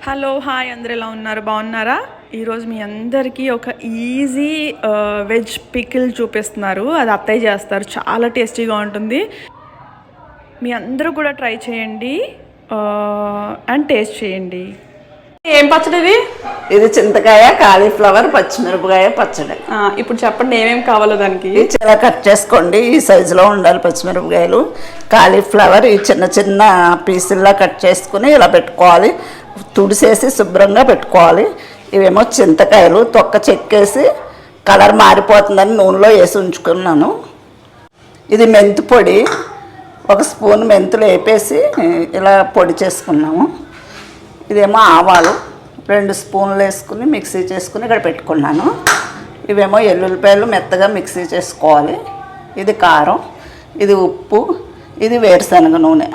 Hello hi అందరు ఎలా ఉన్నారు బాగున్నారా ఈరోజు మీ అందరికీ ఒక ఈజీ వెజ్ పికిల్ చూపిస్తున్నారు అది అత్తయ్య చేస్తారు చాలా టేస్టీగా ఉంటుంది మీ అందరూ కూడా ట్రై చేయండి అండ్ టేస్ట్ చేయండి ఏం పచ్చడి ఇది చింతకాయ కాలీఫ్లవర్ పచ్చిమిరపకాయ పచ్చడి ఇప్పుడు చెప్పండి ఏమేమి కావాలో దానికి ఇలా కట్ చేసుకోండి ఈ సైజులో ఉండాలి పచ్చిమిరపకాయలు కాలీఫ్లవర్ ఈ చిన్న చిన్న పీసుల్లా కట్ చేసుకుని ఇలా పెట్టుకోవాలి తుడిసేసి శుభ్రంగా పెట్టుకోవాలి ఇవేమో చింతకాయలు తొక్క చెక్కేసి కలర్ మారిపోతుందని నూనెలో వేసి ఉంచుకున్నాను ఇది మెంతి పొడి ఒక స్పూన్ మెంతులు వేపేసి ఇలా పొడి చేసుకున్నాము ఇదేమో ఆవాలు 2 స్పూన్లు వేసుకుని మిక్సీ చేసుకుని ఇక్కడ పెట్టుకున్నాను ఇవేమో ఎల్లుల్లిపాయలు మెత్తగా మిక్సీ చేసుకోవాలి ఇది కారం ఇది ఉప్పు ఇది వేరుశనగ నూనె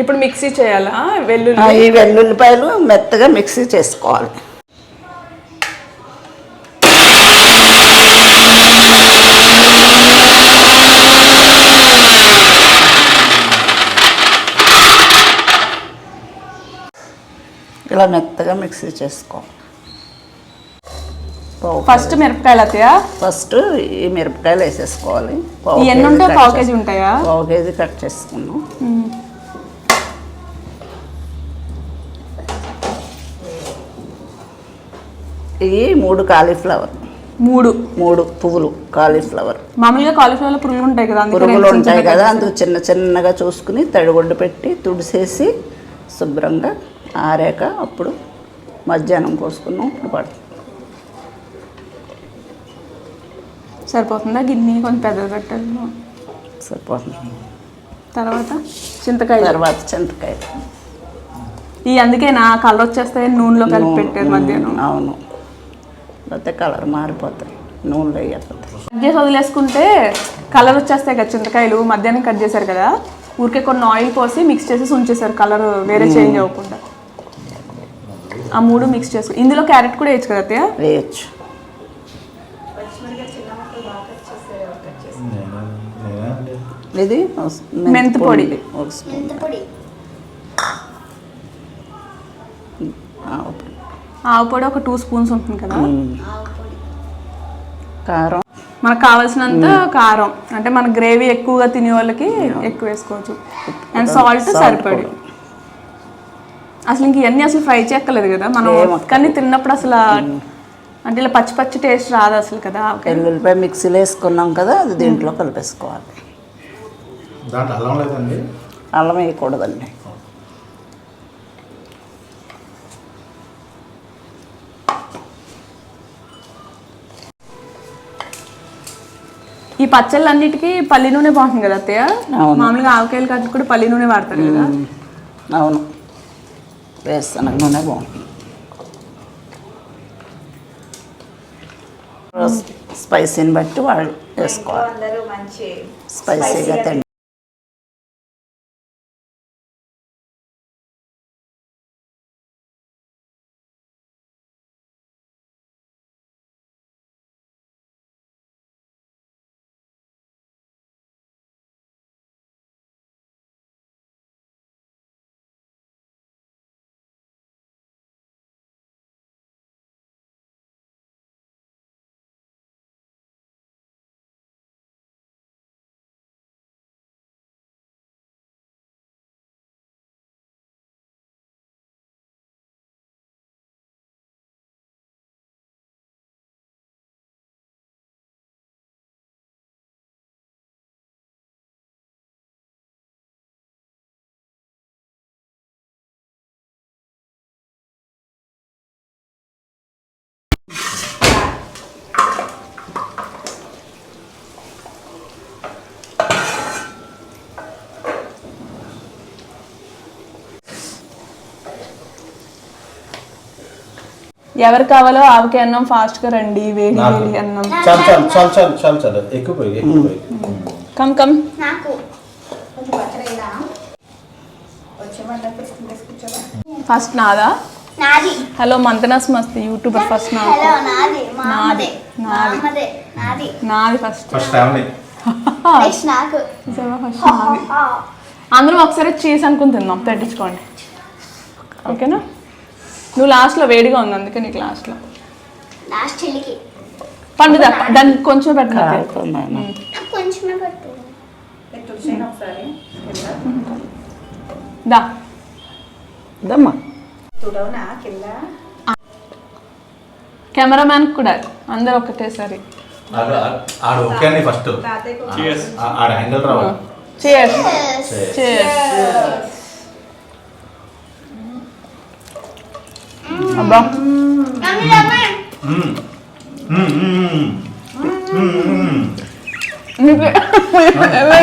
ఇప్పుడు మిక్సీ చేయాలా ఈ వెల్లుల్లిపాయలు మెత్తగా మిక్సీ చేసుకోవాలి ఇలా మెత్తగా మిక్సీ చేసుకోవాలి ఫస్ట్ మిరపకాయలు అత్తయ్య ఫస్ట్ ఈ మిరపకాయలు వేసేసుకోవాలి ఎన్ని ఉంటాయి పావు కేజీ ఉంటాయా పావు కేజీ కట్ చేసుకున్నాం ఇవి 3 కాలీఫ్లవర్ 3 పువ్వులు కాలీఫ్లవర్ మామూలుగా కాలీఫ్లవర్ పురుగులు ఉంటాయి కదా పురుగులు ఉంటాయి కదా అందుకు చిన్న చిన్నగా చూసుకుని తడిగుడ్డు పెట్టి తుడిసేసి శుభ్రంగా ఆరాక అప్పుడు మధ్యాహ్నం కోసుకున్నాం ఇప్పుడు పడుతుంది సరిపోతుందా గిన్నె కొంచెం పెద్దగా పెట్టాలి సరిపోతుంది తర్వాత చింతకాయ ఈ అందుకే నా కలర్ వచ్చేస్తాయి నూనెలో కలిపి పెట్టేది మధ్యాహ్నం అవును లేకపోతే కలర్ మారిపోతాయి నూనెలో వేయకపోతే కట్ చేసి వదిలేసుకుంటే కలర్ వచ్చేస్తాయి కదా చింతకాయలు మధ్యాహ్నం కట్ చేశారు కదా ఊరికే కొన్ని ఆయిల్ పోసి మిక్స్ చేసి ఉంచేసారు కలర్ వేరే చేంజ్ అవ్వకుండా ఆ 3 మిక్స్ చేసుకో ఇందులో క్యారెట్ కూడా వేయచ్చు కదా అత్తయ్య వేయచ్చు ఇది మెంతి పొడి ఒక స్పూన్ ఆవు పొడి ఒక 2 స్పూన్స్ ఉంటుంది కదా కారం మనకు కావాల్సినంత కారం అంటే మన గ్రేవీ ఎక్కువగా తినే వాళ్ళకి ఎక్కువ వేసుకోవచ్చు అండ్ సాల్ట్ సరిపడి అసలు ఇంక ఇవన్నీ అసలు ఫ్రై చేయక్కర్లేదు కదా మనం కానీ తిన్నప్పుడు అసలు అంటే ఇలా పచ్చి పచ్చి టేస్ట్ రాదు అసలు కదా ఎల్లుల్లిపాయ మిక్సీలో వేసుకున్నాం కదా అది దీంట్లో కలిపేసుకోవాలి అల్లం వేయకూడదండి ఈ పచ్చళ్ళన్నిటికీ పల్లి నూనె బాగుంటుంది కదా అత్తయ్య మామూలుగా ఆవకాయలు కట్టి కూడా పల్లి నూనె వాడతారు కదా అవును వేరుశనగ నూనె బాగుంటుంది స్పైసీని బట్టి వాళ్ళు వేసుకోవాలి స్పైసీగా తిండి ఎవరు కావాలో ఆవకాయ అన్నం ఫాస్ట్ గా రండి వేడి వేడి అన్నం కమ్ కమ్ ఫస్ట్ నాదా హలో మంతనాస్ మస్త్ యూట్యూబర్ ఫస్ట్ నాది ఫస్ట్ అందరం ఒకసారి చీజ్ అనుకుని తిందాం, పెట్టించుకోండి. ఓకేనా? నువ్వు లాస్ట్లో వేడిగా ఉంది, అందుకే నీకు లాస్ట్లో పండుదా. దానికి కొంచెం పెట్టిన దా దమ్మా. కెమెరామ్యాన్ కూడా అందరూ ఒకటేసారి ఫస్ట్ యాంగిల్ రావాలి. Cheers. Cheers. అబ్బా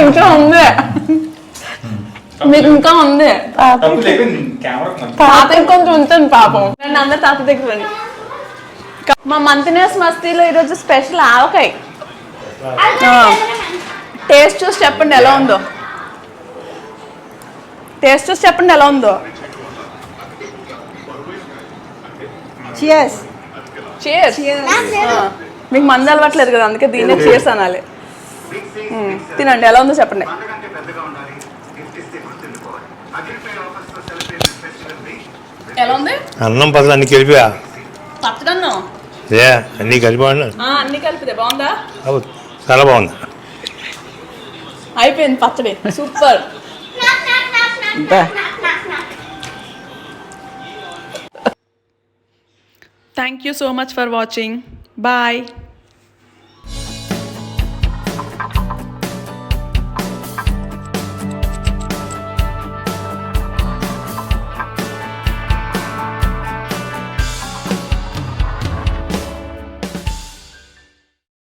ఇంకా ఉంది, మీకు ఇంకా ఉంది. తాతయ్య కొంచెం ఉంటుంది పాపం. రండి అందరు తాత దగ్గర రండి. మా మంతినేస్ మస్తీలో ఈరోజు స్పెషల్ ఆవకాయ. టేస్ట్ చూసి చెప్పండి ఎలా ఉందో. టేస్ట్ చూసి చెప్పండి ఎలా ఉందో. Cheers. Cheers. మీకు మంది అలవాట్లేదు కదా, అందుకే దీన్నే cheers అనాలి. తినండి, ఎలా ఉందో చెప్పండి. ఎలా ఉంది? అన్నం పక్కన అన్ని కలిపా. పచ్చడన్నం అన్ని కలిపి అన్ని కలిపితే బాగుందా? చాలా బాగుంది. అయిపోయింది పచ్చడి, super. Thank you so much for watching. Bye.